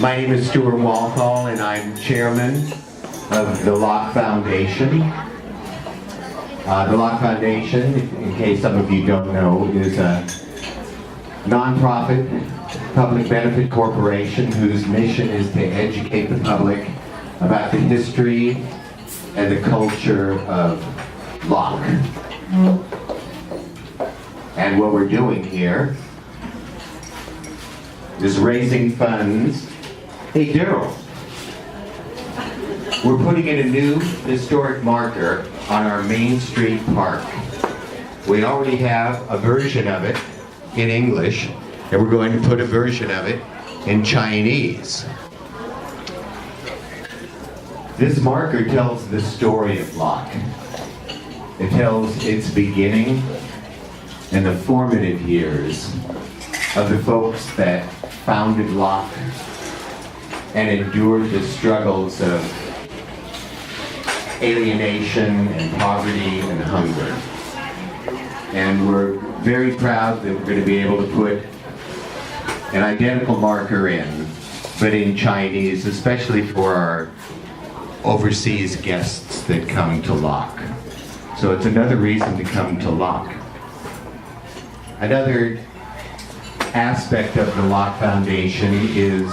My name is Stuart Walthall, and I'm chairman of the Locke Foundation. The Locke Foundation, in case some of you don't know, is a nonprofit public benefit corporation whose mission is to educate the public about the history and the culture of Locke. And what we're doing here is raising funds. Hey, Daryl, we're putting in a new historic marker on our Main Street park. We already have a version of it in English, and we're going to put a version of it in Chinese. This marker tells the story of Locke. It tells its beginning and the formative years of the folks that founded Locke and endured the struggles of alienation and poverty and hunger. And we're very proud that we're going to be able to put an identical marker in, but in Chinese, especially for our overseas guests that come to Locke. So it's another reason to come to Locke. Another aspect of the Locke Foundation is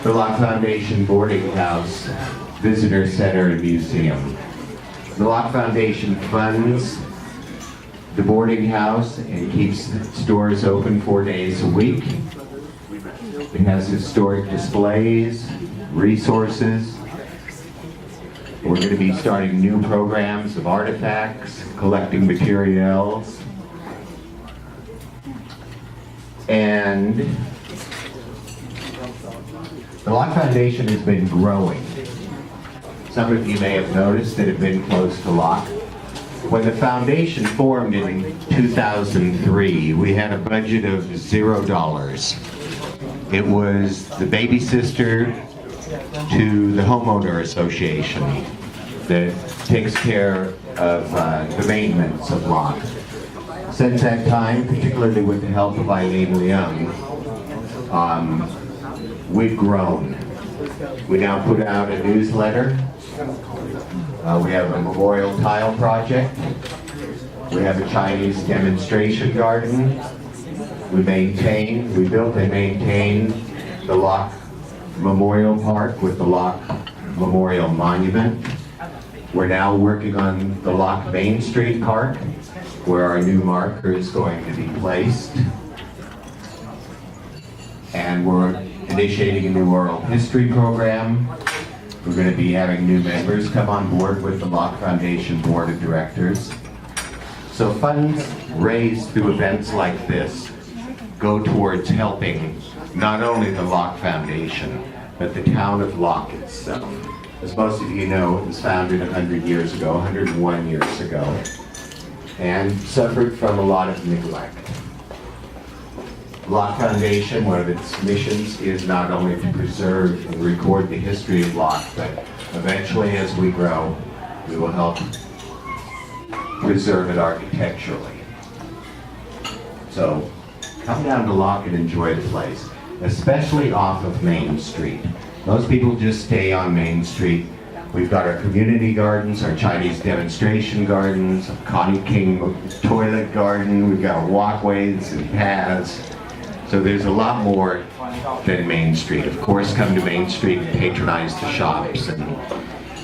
the Locke Foundation Boarding House, Visitor Center, and Museum. The Locke Foundation funds the boarding house and keeps stores open 4 days a week. It has historic displays, resources. We're going to be starting new programs of artifacts, collecting materials, and the Locke Foundation has been growing. Some of you may have noticed that have been close to Locke. When the foundation formed in 2003, we had a budget of $0. It was the baby sister to the homeowner association that takes care of the maintenance of Locke. Since that time, particularly with the help of Eileen Leung, we've grown. We now put out a newsletter. We have a memorial tile project. We have a Chinese demonstration garden. We built and maintain the Locke Memorial Park with the Locke Memorial Monument. We're now working on the Locke Main Street Park, where our new marker is going to be placed. And we're initiating a new oral history program. We're going to be having new members come on board with the Locke Foundation Board of Directors. So funds raised through events like this go towards helping not only the Locke Foundation, but the town of Locke itself. As most of you know, it was founded 100 years ago, 101 years ago, and suffered from a lot of neglect. Locke Foundation, one of its missions is not only to preserve and record the history of Locke, but eventually as we grow, we will help preserve it architecturally. So come down to Locke and enjoy the place, especially off of Main Street. Most people just stay on Main Street. We've got our community gardens, our Chinese demonstration gardens, Connie King toilet garden, we've got walkways and paths. So there's a lot more than Main Street. Of course, come to Main Street and patronize the shops and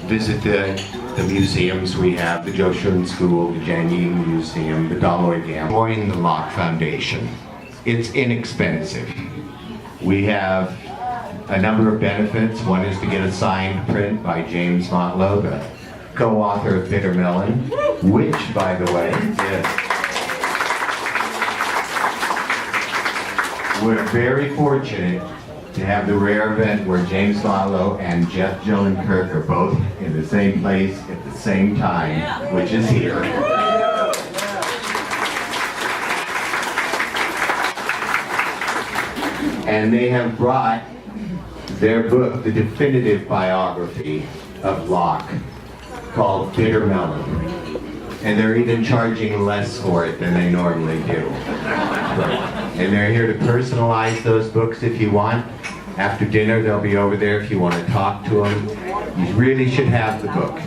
visit the museums we have, the Zhou Shun School, the Jianying Museum, the Daloi Dam. Join the Locke Foundation. It's inexpensive. We have a number of benefits. One is to get a signed print by James Motlow, the co-author of Bitter Melon, which, by the way, we're very fortunate to have the rare event where James Motlow and Jeff Jillenkirk are both in the same place at the same time, which is here. And they have brought their book, the definitive biography of Locke, called Bitter Melon. And they're even charging less for it than they normally do. And they're here to personalize those books if you want. After dinner, they'll be over there if you want to talk to them. You really should have the book.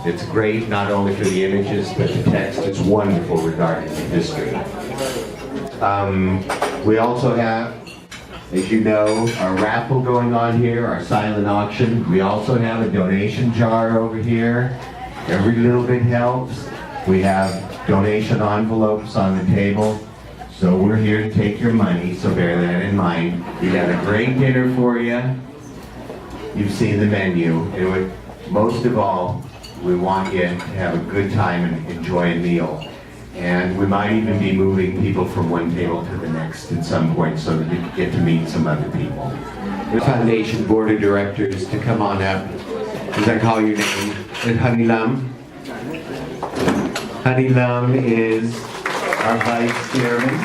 It's great, not only for the images, but the text. It's wonderful regarding the history. We also have, as you know, our raffle going on here, our silent auction. We also have a donation jar over here. Every little bit helps. We have donation envelopes on the table. So we're here to take your money, so bear that in mind. We got a great dinner for you. You've seen the menu. Most of all, we want you to have a good time and enjoy a meal. And we might even be moving people from one table to the next at some point so that you can get to meet some other people. The Foundation Board of Directors to come on up. Does I call your name? And Honey Lum? Honey Lum is our Vice Chairman.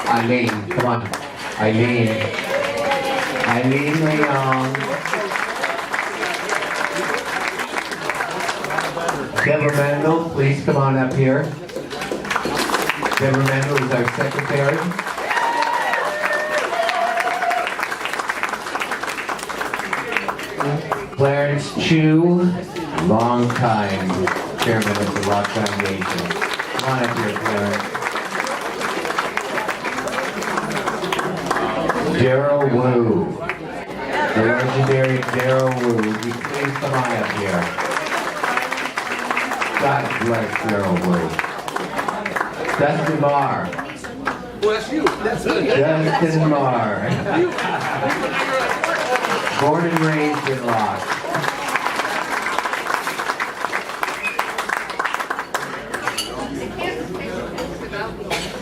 Eileen, come on. Eileen. Eileen Leong. Deborah Mendel, please come on up here. Deborah Mendel is our secretary. Clarence Chu, long time chairman of the Locke Foundation. Come on up here, Clarence. Daryl Wu, the legendary Daryl Wu. Would you please come on up here? God bless Daryl Wu. Dustin Marr. Bless you. Dustin Marr. Born and raised in Locke.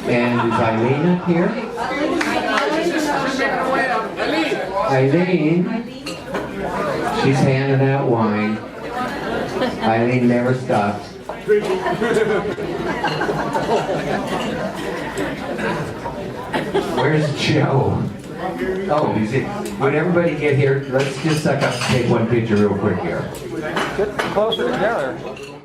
And is Eileen up here? Eileen. She's handing out wine. Eileen never stops. Where's Joe? Oh, he's in. Would everybody get here? Let's just suck up and take one picture real quick here. Get closer together.